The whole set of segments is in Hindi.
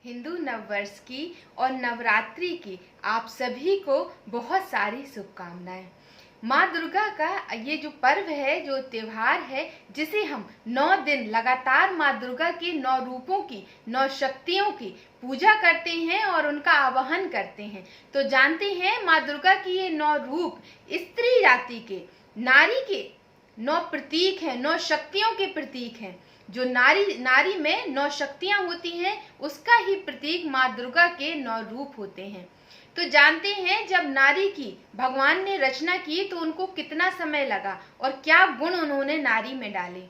हिंदू नववर्ष की और नवरात्रि की आप सभी को बहुत सारी शुभकामनाएं। माँ दुर्गा का ये जो पर्व है, जो त्योहार है, जिसे हम 9 दिन लगातार माँ दुर्गा के 9 रूपों की, 9 शक्तियों की पूजा करते हैं और उनका आवाहन करते हैं। तो जानते हैं माँ दुर्गा की ये 9 रूप स्त्री जाति के, नारी के 9 प्रतीक हैं, 9 शक्तियों के प्रतीक हैं। जो नारी में 9 शक्तियां होती हैं, उसका ही प्रतीक माँ दुर्गा के 9 रूप होते हैं। तो जानते हैं जब नारी की भगवान ने रचना की तो उनको कितना समय लगा और क्या गुण उन्होंने नारी में डाले।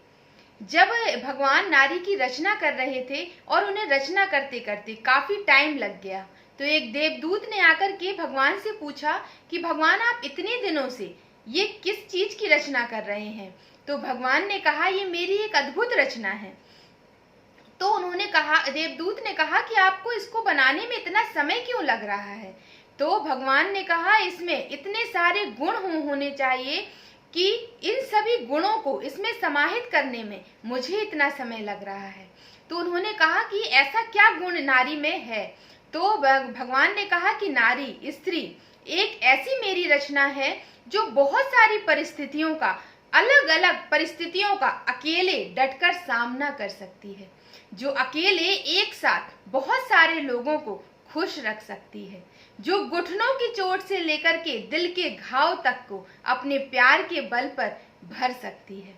जब भगवान नारी की रचना कर रहे थे और उन्हें रचना करते करते काफी टाइम लग गया, तो एक देवदूत ने आकर के भगवान से पूछा कि भगवान आप इतने दिनों से ये किस चीज की रचना कर रहे हैं। तो भगवान ने कहा ये मेरी एक अद्भुत रचना है। तो उन्होंने कहा, देवदूत ने कहा कि आपको इसको बनाने में इतना समय क्यों लग रहा है। तो भगवान ने कहा इसमें इतने सारे गुण होने चाहिए कि इन सभी गुणों को इसमें समाहित करने में मुझे इतना समय लग रहा है। तो उन्होंने कहा कि ऐसा क्या गुण नारी में है। तो भगवान ने कहा कि नारी, स्त्री एक ऐसी मेरी रचना है जो बहुत सारी परिस्थितियों का, अलग अलग परिस्थितियों का अकेले डटकर सामना कर सकती है, जो अकेले एक साथ बहुत सारे लोगों को खुश रख सकती है, जो घुटनों की चोट से लेकर के दिल के घाव तक को अपने प्यार के बल पर भर सकती है।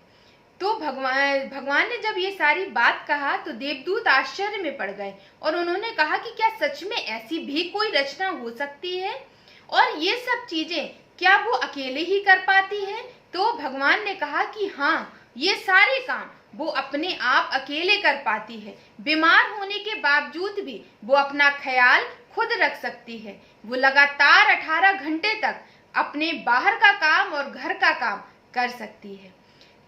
तो भगवान ने जब ये सारी बात कहा तो देवदूत आश्चर्य में पड़ गए और उन्होंने कहा कि क्या सच में ऐसी भी कोई रचना हो सकती है और ये सब चीजें क्या वो अकेले ही कर पाती है। तो भगवान ने कहा कि हाँ, ये सारे काम वो अपने आप अकेले कर पाती है। बीमार होने के बावजूद भी वो अपना ख्याल खुद रख सकती है। वो लगातार 18 घंटे तक अपने बाहर का काम और घर का काम कर सकती है।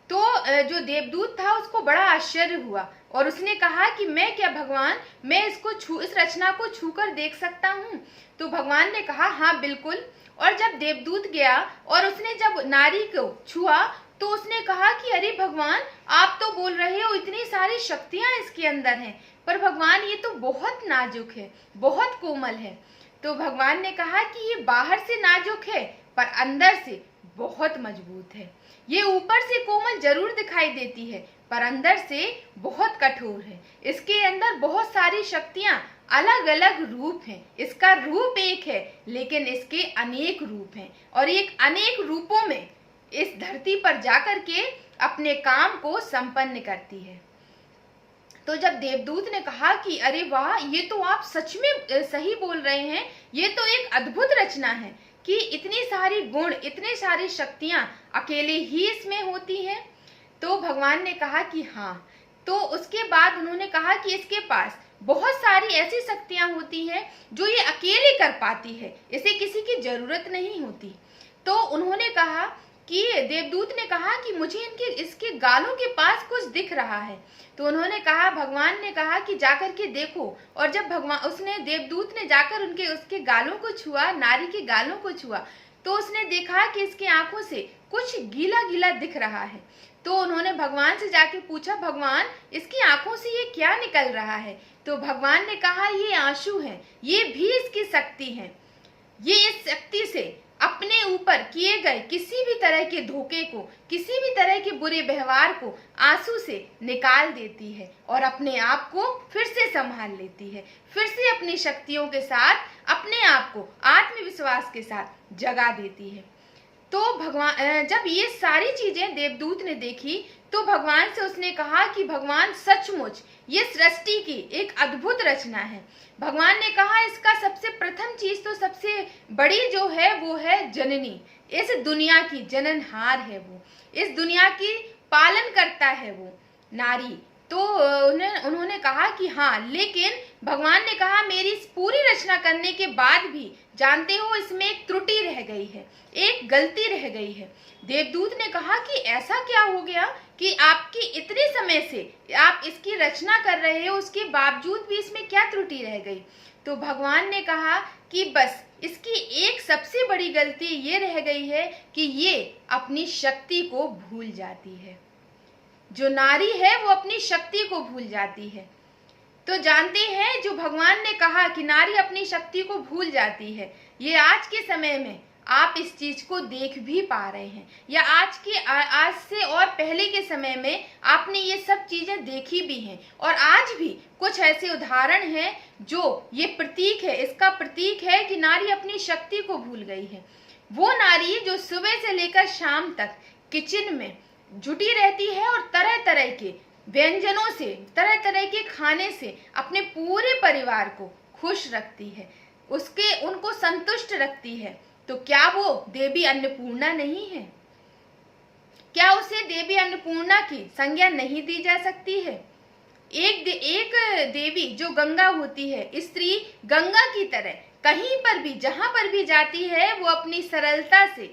तो जो देवदूत था उसको बड़ा आश्चर्य हुआ और उसने कहा कि मैं क्या भगवान, मैं इस रचना को छूकर देख सकता हूँ। तो भगवान ने कहा हाँ बिल्कुल। और जब देवदूत गया और उसने जब नारी को छुआ तो उसने कहा कि अरे भगवान, आप तो बोल रहे हो इतनी सारी शक्तियां इसके अंदर हैं, पर भगवान ये तो बहुत नाजुक है, बहुत कोमल है। तो भगवान ने कहा कि ये बाहर से नाजुक है पर अंदर से बहुत मजबूत है। ये ऊपर से कोमल जरूर दिखाई देती है पर अंदर से बहुत कठोर है। इसके अंदर बहुत सारी शक्तियां, अलग अलग रूप हैं। इसका रूप एक है लेकिन इसके अनेक रूप हैं और एक अनेक रूपों में इस धरती पर जाकर के अपने काम को संपन्न करती है। तो जब देवदूत ने कहा कि अरे वाह, ये तो आप सच में सही बोल रहे हैं, ये तो एक अद्भुत रचना है कि इतनी सारी गुण, इतनी सारी शक्तियां अकेले ही इसमें होती हैं। तो भगवान ने कहा कि हाँ। तो उसके बाद उन्होंने कहा कि इसके पास बहुत सारी ऐसी शक्तियां होती हैं जो ये अकेले कर पाती है, इसे किसी की जरूरत नहीं होती। तो उन्होंने कहा कि देवदूत ने कहा कि मुझे इसके गालों के पास कुछ दिख रहा है। तो उन्होंने कहा, भगवान ने कहा कि जाकर के देखो। और जब देवदूत ने जाकर उसके गालों को छुआ, नारी के गालों को छुआ, तो उसने देखा कि इसके आंखों से कुछ गीला गीला दिख रहा है। तो उन्होंने भगवान से जाके पूछा, भगवान इसकी आंखों से ये क्या निकल रहा है। तो भगवान ने कहा ये आंसू हैं, ये भी इसकी शक्ति है। ये इस शक्ति से अपने ऊपर किए गए किसी भी तरह के धोखे को, किसी भी तरह के बुरे व्यवहार को आंसू से निकाल देती है और अपने आप को फिर से संभाल लेती है, फिर से अपनी शक्तियों के साथ अपने आप को आत्मविश्वास के साथ जगा देती है। तो भगवान जब ये सारी चीजें देवदूत ने देखी तो भगवान से उसने कहा कि भगवान सचमुच ये सृष्टि की एक अद्भुत रचना है। भगवान ने कहा इसका सबसे प्रथम चीज, तो सबसे बड़ी जो है वो है जननी, इस दुनिया की जननहार है वो, इस दुनिया की पालन करता है वो नारी। तो उन्होंने कहा कि हाँ, लेकिन भगवान ने कहा मेरी इस पूरी रचना करने के बाद भी जानते हो इसमें एक त्रुटि रह गई है, एक गलती रह गई है। देवदूत ने कहा कि ऐसा क्या हो गया कि आपकी इतने समय से आप इसकी रचना कर रहे हो, उसके बावजूद भी इसमें क्या त्रुटि रह गई। तो भगवान ने कहा कि बस इसकी एक सबसे बड़ी गलती ये रह गई है कि ये अपनी शक्ति को भूल जाती है। जो नारी है वो अपनी शक्ति को भूल जाती है। तो जानते हैं, जो भगवान ने कहा कि नारी अपनी शक्ति को भूल जाती है, ये आज के समय में आप इस चीज को देख भी पा रहे हैं, या आज से और पहले के समय में आपने ये सब चीजें देखी भी हैं। और आज भी कुछ ऐसे उदाहरण हैं जो ये प्रतीक है, इसका प्रतीक है कि नारी अपनी शक्ति को भूल गई है। वो नारी जो सुबह से लेकर शाम तक किचन में जुटी रहती है और तरह तरह के व्यंजनों से, तरह तरह के खाने से अपने पूरे परिवार को खुश रखती है, उनको संतुष्ट रखती है, तो क्या वो देवी अन्नपूर्णा नहीं है? क्या उसे देवी अन्नपूर्णा की संज्ञा नहीं दी जा सकती है? एक देवी जो गंगा होती है, स्त्री गंगा की तरह कहीं पर भी, जहां पर भी जाती है, वो अपनी सरलता से,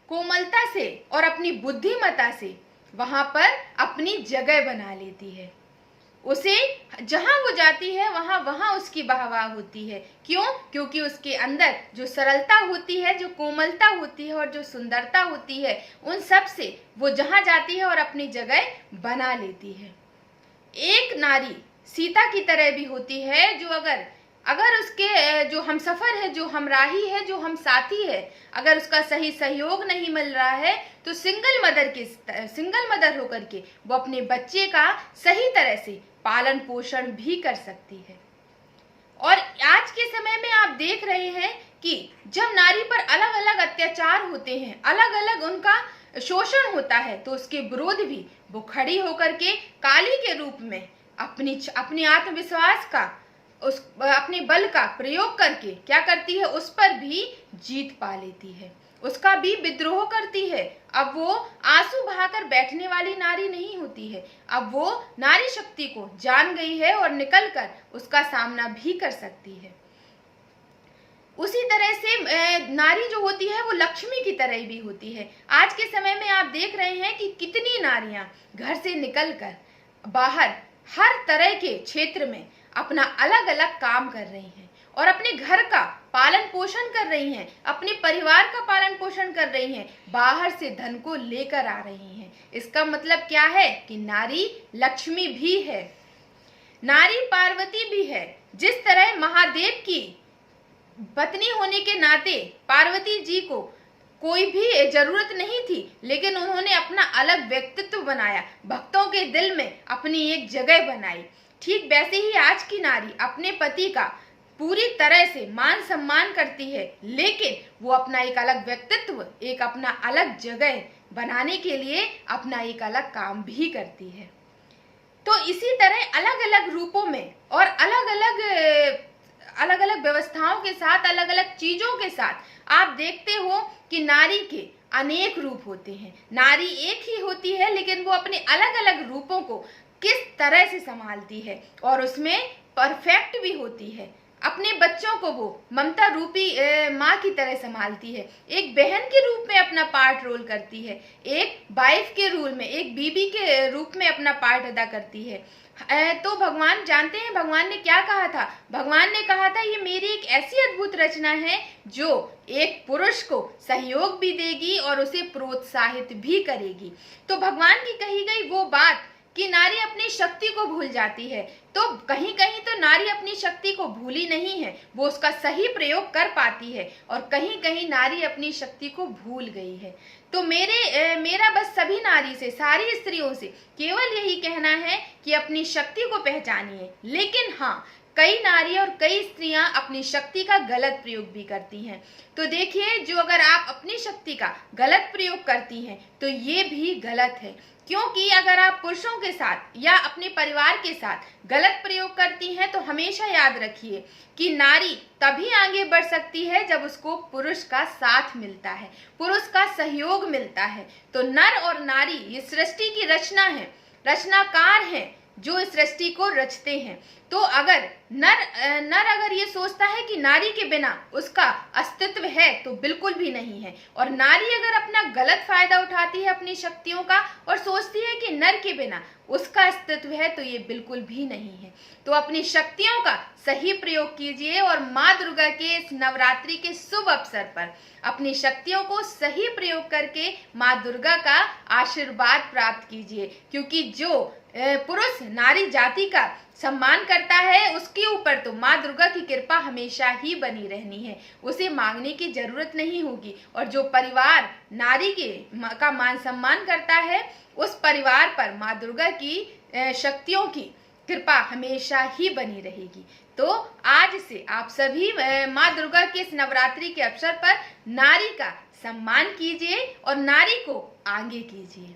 कोमलता से और अपनी बुद्धिमता से वहां पर अपनी जगह बना लेती है। उसे जहां वो जाती है वहां उसकी वाहवाह होती है। क्यों? क्योंकि उसके अंदर जो सरलता होती है, जो कोमलता होती है और जो सुंदरता होती है, उन सब से वो जहां जाती है और अपनी जगह बना लेती है। एक नारी सीता की तरह भी होती है, जो अगर उसके जो हमसफर है, जो हमराही है, जो हम साथी है, अगर उसका सही सहयोग नहीं मिल रहा है, तो सिंगल मदर होकर के वो अपने बच्चे का सही तरह से पालन पोषण भी कर सकती है। और आज के समय में आप देख रहे हैं कि जब नारी पर अलग अलग अत्याचार होते हैं, अलग अलग उनका शोषण होता है, तो उसके विरोध भी वो खड़ी होकर के काली के रूप में अपनी आत्मविश्वास का, अपने बल का प्रयोग करके क्या करती है, उस पर भी जीत पा लेती है, उसका भी विद्रोह करती है। अब वो आंसू बहाकर बैठने वाली नारी नहीं होती है, अब वो नारी शक्ति को जान गई है और निकलकर उसका सामना भी कर सकती है। उसी तरह से नारी जो होती है वो लक्ष्मी की तरह भी होती है। आज के समय में आप देख रहे हैं कि कितनी नारियां घर से निकलकर बाहर हर तरह के क्षेत्र में अपना अलग अलग काम कर रही हैं और अपने घर का पालन पोषण कर रही हैं, अपने परिवार का पालन पोषण कर रही हैं, बाहर से धन को लेकर आ रही हैं। इसका मतलब क्या है कि नारी लक्ष्मी भी है, नारी पार्वती भी है। जिस तरह महादेव की पत्नी होने के नाते पार्वती जी को कोई भी जरूरत नहीं थी, लेकिन उन्होंने अपना अलग व्यक्तित्व बनाया, भक्तों के दिल में अपनी एक जगह बनाई। ठीक वैसे ही आज की नारी अपने पति का पूरी तरह से मान सम्मान करती है, लेकिन वो अपना एक अलग व्यक्तित्व, एक अपना अलग जगह बनाने के लिए अपना एक अलग काम भी करती है। तो इसी तरह अलग अलग रूपों में और अलग अलग व्यवस्थाओं के साथ, अलग अलग चीजों के साथ आप देखते हो कि नारी के अनेक रूप होते हैं। नारी एक ही होती है, लेकिन वो अपने अलग अलग रूपों को किस तरह से संभालती है और उसमें परफेक्ट भी होती है। अपने बच्चों को वो ममता रूपी माँ की तरह संभालती है, एक बहन के रूप में अपना पार्ट रोल करती है, एक वाइफ के रूल में, एक बीबी के रूप में अपना पार्ट अदा करती है। तो भगवान जानते हैं भगवान ने क्या कहा था? भगवान ने कहा था, ये मेरी एक ऐसी अद्भुत रचना है जो एक पुरुष को सहयोग भी देगी और उसे प्रोत्साहित भी करेगी। तो भगवान की कही गई वो बात कि नारी अपनी शक्ति को भूल जाती है, तो कहीं कहीं तो नारी अपनी शक्ति को भूली नहीं है, वो उसका सही प्रयोग कर पाती है, और कहीं कहीं नारी अपनी शक्ति को भूल गई है। तो मेरा बस सभी नारी से, सारी स्त्रियों से केवल यही कहना है कि अपनी शक्ति को पहचानिए। लेकिन हाँ, कई नारी और कई स्त्रियां अपनी शक्ति का गलत प्रयोग भी करती हैं। तो देखिए, जो अगर आप अपनी शक्ति का गलत प्रयोग करती हैं तो ये भी गलत है, क्योंकि अगर आप पुरुषों के साथ या अपने परिवार के साथ गलत प्रयोग करती हैं तो हमेशा याद रखिए कि नारी तभी आगे बढ़ सकती है जब उसको पुरुष का साथ मिलता है, पुरुष का सहयोग मिलता है। तो नर और नारी ये सृष्टि की रचना है, रचनाकार हैं जो इस सृष्टि को रचते हैं। तो अगर नर अगर ये सोचता है कि नारी के बिना उसका अस्तित्व है तो बिल्कुल भी नहीं है, और नारी अगर अपना गलत फायदा उठाती है अपनी शक्तियों का और सोचती है कि नर के बिना उसका अस्तित्व है, तो ये बिल्कुल भी नहीं है। तो अपनी शक्तियों का सही प्रयोग कीजिए और माँ दुर्गा के इस नवरात्रि के शुभ अवसर पर अपनी शक्तियों को सही प्रयोग करके माँ दुर्गा का आशीर्वाद प्राप्त कीजिए, क्योंकि जो पुरुष नारी जाति का सम्मान करता है, उसके ऊपर तो माँ दुर्गा की कृपा हमेशा ही बनी रहनी है, उसे मांगने की जरूरत नहीं होगी। और जो परिवार नारी का मान सम्मान करता है, उस परिवार पर माँ दुर्गा की शक्तियों की कृपा हमेशा ही बनी रहेगी। तो आज से आप सभी माँ दुर्गा के इस नवरात्रि के अवसर पर नारी का सम्मान कीजिए और नारी को आगे कीजिए।